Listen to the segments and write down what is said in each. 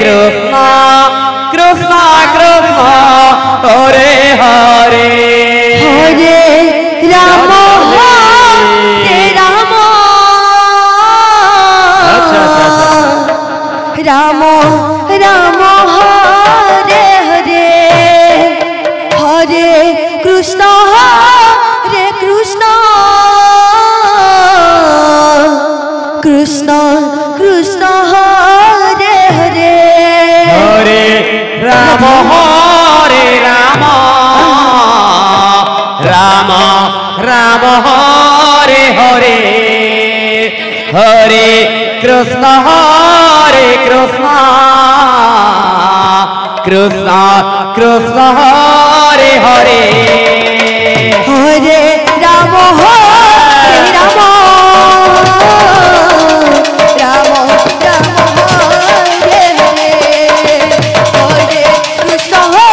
Krishna Krishna Krishna Hare Hare Hare Rama Hare Rama Rama Rama Hare Hare Hare Krishna Krishna Krishna Hare Hare Hare Rama Hare Rama Rama Rama Hare Hare Hare Krishna Krishna Krishna Hare Hare Hare Rama Hare Rama Rama Rama Hare Hare Hare Krishna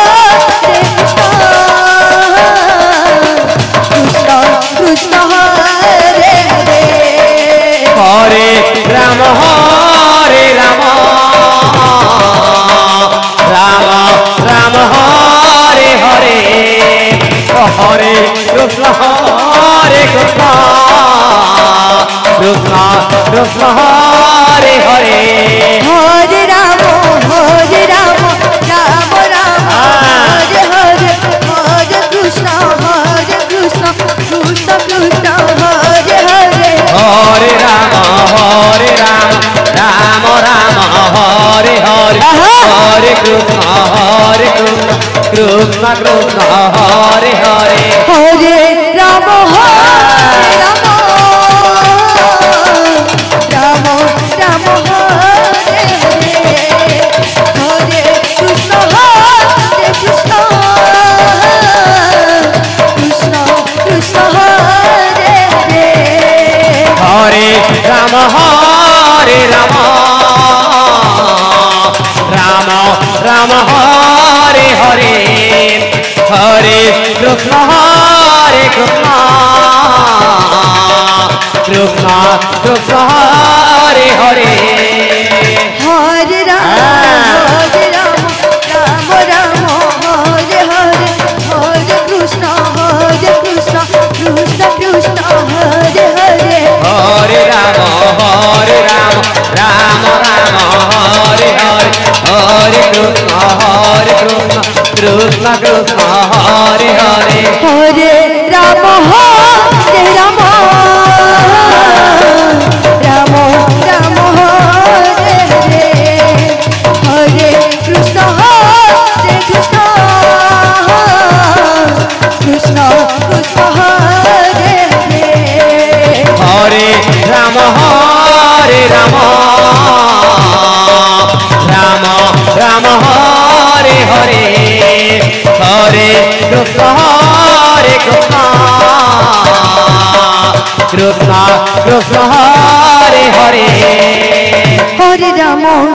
Krishna Krishna Hare Hare Hare Rama Hare Rama Rama Rama Hare Hare Hare Krishna Krishna Krishna Hare Hare Hare Rama Hare Rama Rama Rama Hare Hare Hare Krishna Krishna Krishna Hare Hare Hare Rama Rama Rama Hare Hare Hare Krishna Krishna Krishna Hare Hare Hare Rama Hare Rama Rama Rama Hare Hare Hare Krishna Krishna Krishna Krishna Hare Hare Hare Rama Hare Rama Rama Rama Hare Hare Hare Krishna Krishna Krishna Krishna Hare Hare Hare Rama Hare Rama Rama Rama Hare Hare Hare Krishna Krishna Krishna Krishna Hare Hare Hare Rama Rama Rama Hare Hare Hare Krishna Krishna Krishna Hare Hare Hare Rama Hare Rama Rama Rama Hare Hare Hare Krishna Krishna Krishna Krishna Hare Hare Hare Rama Rama Rama Hare Hare Hare Krishna Krishna Krishna Hare Hare Hare Rama